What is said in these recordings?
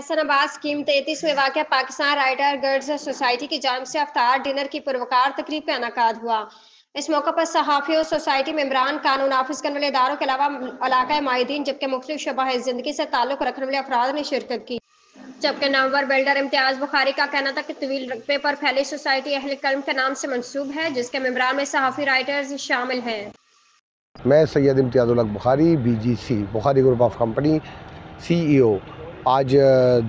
Ehsanabad scheme 33 में वाक़या Pakistan writer girls society की जानिब से अफ्तार डिनर की पुरवकार तकरीब का इनेकाद हुआ। इस मौके पर सहाफ़ियों, सोसाइटी मेंबरान, कानून नाफिज करने वाले इदारों के अलावा इलाका माहिदीन जबकि मुख्तलिफ शबाह ज़िंदगी से ताल्लुक़ रखने वाले अफराद ने शिरकत की। जबकि नवंबर बिल्डर इम्तियाज़ बुखारी का कहना था कि तवील रकबे पर फैली सोसाइटी अहल कल्म के नाम से मंसूब है, जिसके मेंबरान में सहाफ़ी राइटर्स शामिल हैं। मैं सैयद इम्तियाज़ुल हक Bukhari, BGC Bukhari group of company CEO। आज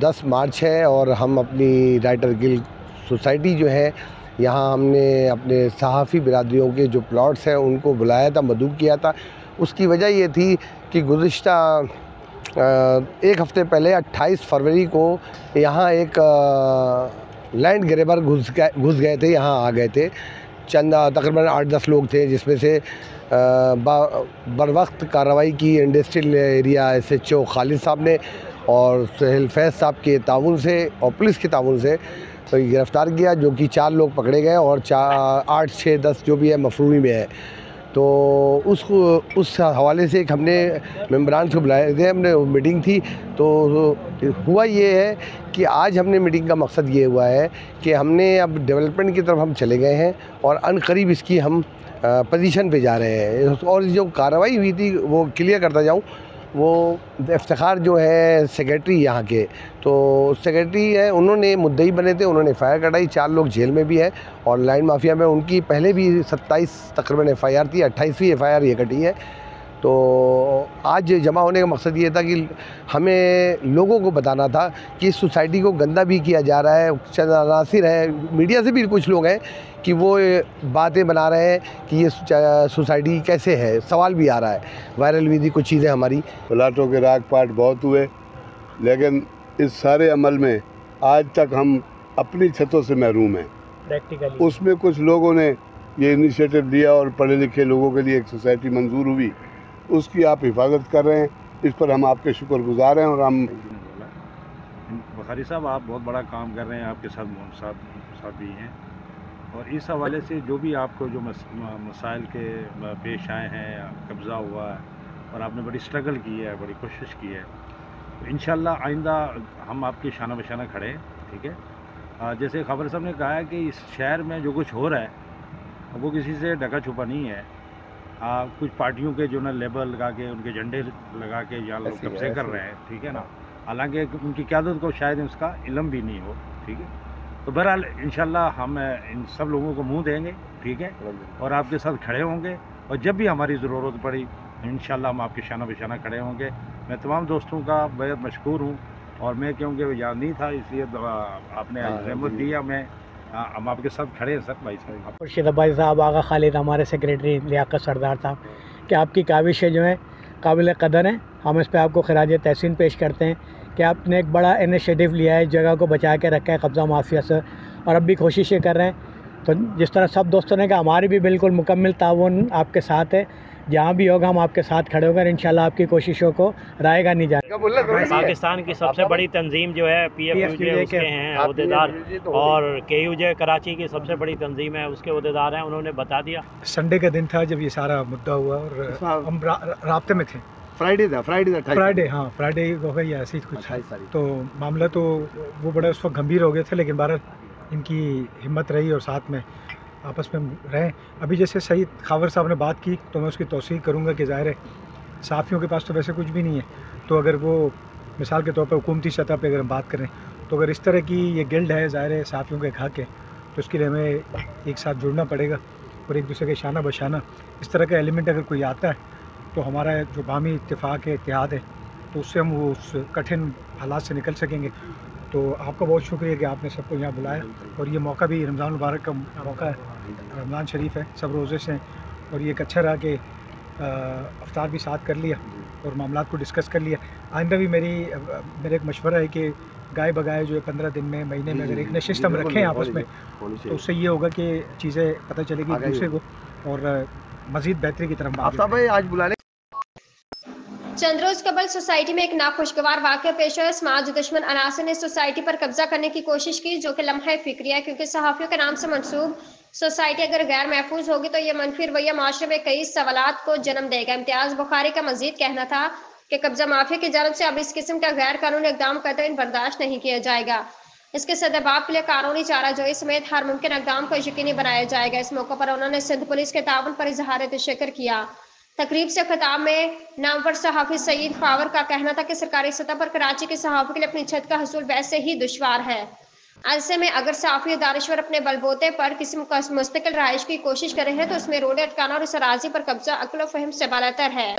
10 मार्च है और हम अपनी राइटर गिल्ड सोसाइटी जो है यहाँ हमने अपने सहाफ़ी बिरादरियों के जो प्लॉट्स हैं उनको बुलाया था, मदऊ किया था। उसकी वजह ये थी कि गुज़िश्ता एक हफ़्ते पहले 28 फरवरी को यहाँ एक लैंड ग्रैबर घुस गए थे, यहाँ आ गए थे। चंद तकरीबन 8-10 लोग थे, जिसमें से बर वक्त कार्रवाई की इंडस्ट्रियल एरिया SHO खालिद साहब ने और सुहेल फैज़ साहब के ताउन से और पुलिस के ताउन से तो गिरफ़्तार किया, जो कि 4 लोग पकड़े गए और 8, 6, 10 जो भी है मफरूमी में है। तो उस हवाले से एक हमने मेंबरान को बुलाए थे, हमने मीटिंग थी। तो हुआ ये है कि आज हमने मीटिंग का मकसद ये हुआ है कि हमने अब डेवलपमेंट की तरफ हम चले गए हैं और अनकरीब इसकी हम पोजीशन पे जा रहे हैं। और जो कार्रवाई हुई थी वो क्लियर करता जाऊँ, वो इफ्तिखार जो है सेक्रेटरी यहाँ के, तो सेक्रेटरी है, उन्होंने मुद्दई बने थे, उन्होंने FIR कटाई। 4 लोग जेल में भी हैं और लाइन माफिया में उनकी पहले भी 27 तकरीबन FIR थी, 28वीं FIR ये कटी है। तो आज जमा होने का मकसद ये था कि हमें लोगों को बताना था कि इस सोसाइटी को गंदा भी किया जा रहा है। चंद अनासिर हैं, मीडिया से भी कुछ लोग हैं कि वो बातें बना रहे हैं कि ये सोसाइटी कैसे है, सवाल भी आ रहा है, वायरल हुई थी कुछ चीज़ें हमारी। प्लाटों के राग पाट बहुत हुए, लेकिन इस सारे अमल में आज तक हम अपनी छतों से महरूम हैं प्रैक्टिकली। उसमें कुछ लोगों ने ये इनिशिएटिव लिया और पढ़े लिखे लोगों के लिए एक सोसाइटी मंजूर हुई, उसकी आप हिफाजत कर रहे हैं, इस पर हम आपके शुक्रगुजार हैं। और हम बुखारी साहब, आप बहुत बड़ा काम कर रहे हैं, आपके साथ भी हैं, और इस हवाले से जो भी आपको जो मसाइल के पेश आए हैं, कब्ज़ा हुआ है और आपने बड़ी स्ट्रगल की है, बड़ी कोशिश की है, तो इंशाल्लाह आइंदा हम आपके शाना बशाना खड़े हैं। ठीक है, जैसे खबर साहब ने कहा है कि इस शहर में जो कुछ हो रहा है वो किसी से ढका छुपा नहीं है। कुछ पार्टियों के जो ना लेबल लगा के, उनके झंडे लगा के यहाँ लोग कब्जे कर रहे हैं, ठीक है ना, हालांकि उनकी क़यादत को शायद उसका इल्म भी नहीं हो। ठीक है, तो बहरहाल इंशाल्लाह हम इन सब लोगों को मुंह देंगे, ठीक है, और आपके साथ खड़े होंगे, और जब भी हमारी ज़रूरत पड़ी इंशाल्लाह हम आपके शाना बशाना खड़े होंगे। मैं तमाम दोस्तों का बेहद मशकूर हूँ, और मैं क्योंकि वो याद नहीं था इसलिए आपने रहमत दिया, मैं हम आपके साथ खड़े हैं सर। भाई साहब, खुर्शीद भाई साहब, आगा खालिद हमारे सेक्रेटरी, लियाकत सरदार साहब, कि आपकी काविशें जो हैं काबिल कदर हैं। हम इस पर आपको खराज तहसीन पेश करते हैं कि आपने एक बड़ा इनिशिएटिव लिया है, जगह को बचा के रखा है कब्ज़ा माफिया से, और अब भी कोशिशें कर रहे हैं। तो जिस तरह सब दोस्तों ने कहा, हमारी भी बिल्कुल मुकम्मल ताउन आपके साथ है, जहाँ भी होगा हम आपके साथ खड़े होकर इंशाल्लाह आपकी कोशिशों को रायगा नहीं जाएगा। पाकिस्तान की सबसे बड़ी तंजीम जो है PFUJ उसके हैं अहदेदार, और KUJ कराची की सबसे बड़ी तंजीम है, उसके अहदेदार हैं। उन्होंने बता दिया, संडे का दिन था जब ये सारा मुद्दा हुआ और हम राब्ते में थे। फ्राइडे हाँ, फ्राइडे हो गई ऐसे ही कुछ। तो मामला तो वो बड़ा उस वक्त गंभीर हो गए थे, लेकिन बहरहाल इनकी हिम्मत रही और साथ में आपस में रहें। अभी जैसे सईद खावर साहब ने बात की, तो मैं उसकी तौसीह करूँगा कि ज़ाहिर है सहाफ़ियों के पास तो वैसे कुछ भी नहीं है, तो अगर वो मिसाल के तौर पर हुकूमती सतह पे अगर हम बात करें, तो अगर इस तरह की ये गिल्ड है, ज़ाहिर है सहाफ़ियों के हक़ है, तो उसके लिए हमें एक साथ जुड़ना पड़ेगा और एक दूसरे के शाना बशाना इस तरह का एलिमेंट अगर कोई आता है, तो हमारा जो बामी इत्तेफाक है, इत्तेहाद है, तो उससे हम वो उस कठिन हालात से निकल सकेंगे। तो आपका बहुत शुक्रिया कि आपने सबको यहाँ बुलाया, और ये मौका भी रमज़ान मुबारक का मौका है, रमज़ान शरीफ है, सब रोज़े से हैं, और ये एक अच्छा रहा कि अफ्तार भी साथ कर लिया और मामलात को डिस्कस कर लिया। आइंदा भी मेरा एक मशवरा है कि गाय बगाए जो है 15 दिन में, महीने में अगर एक नशिस्त हम रखें आपस में, तो उससे ये होगा कि चीज़ें पता चलेगी एक दूसरे को और मज़ीद बेहतरी की तरफ। आज बुलाने चंद रोज कबल सोसाइटी में एक नाखुशगवार वाक़या पेश आया। समाज दुश्मन अनासर ने सोसाइटी पर कब्जा करने की कोशिश की, जो कि लम्हा फिक्रिया है, क्योंकि सहाफ़ियों के नाम से मंसूब सोसाइटी अगर गैर महफूज होगी तो यह मनफी रवैया माशरे में कई सवालात को जन्म देगा। इम्तियाज़ बुखारी का मजीद कहना था कि कब्जा माफिया की जानब से अब इस किस्म का गैर कानूनी इकदाम करते हुए बर्दाश्त नहीं किया जाएगा। इसके सद्भाव के लिए कानूनी चाराजोई समेत हर मुमकिन इकदाम को यकीनी बनाया जाएगा। इस मौके पर उन्होंने सिंध पुलिस के ताउन पर इजहार तशक्कुर किया। तकरीब से खिताब में नामवर सहाफ़ी सईद फावर का कहना था कि सरकारी सतह पर कराची के सहाफ़ी के लिए अपनी छत का हसूल वैसे ही दुश्वार है। ऐसे में अगर सहाफ़ी दानिश्वर अपने बलबूते पर किसी मुस्तकिल रहाइश की कोशिश कर रहे हैं तो उसमें रोडे अटकाना और इस अराजी पर कब्जा अक्ल व फहम से बालातर है।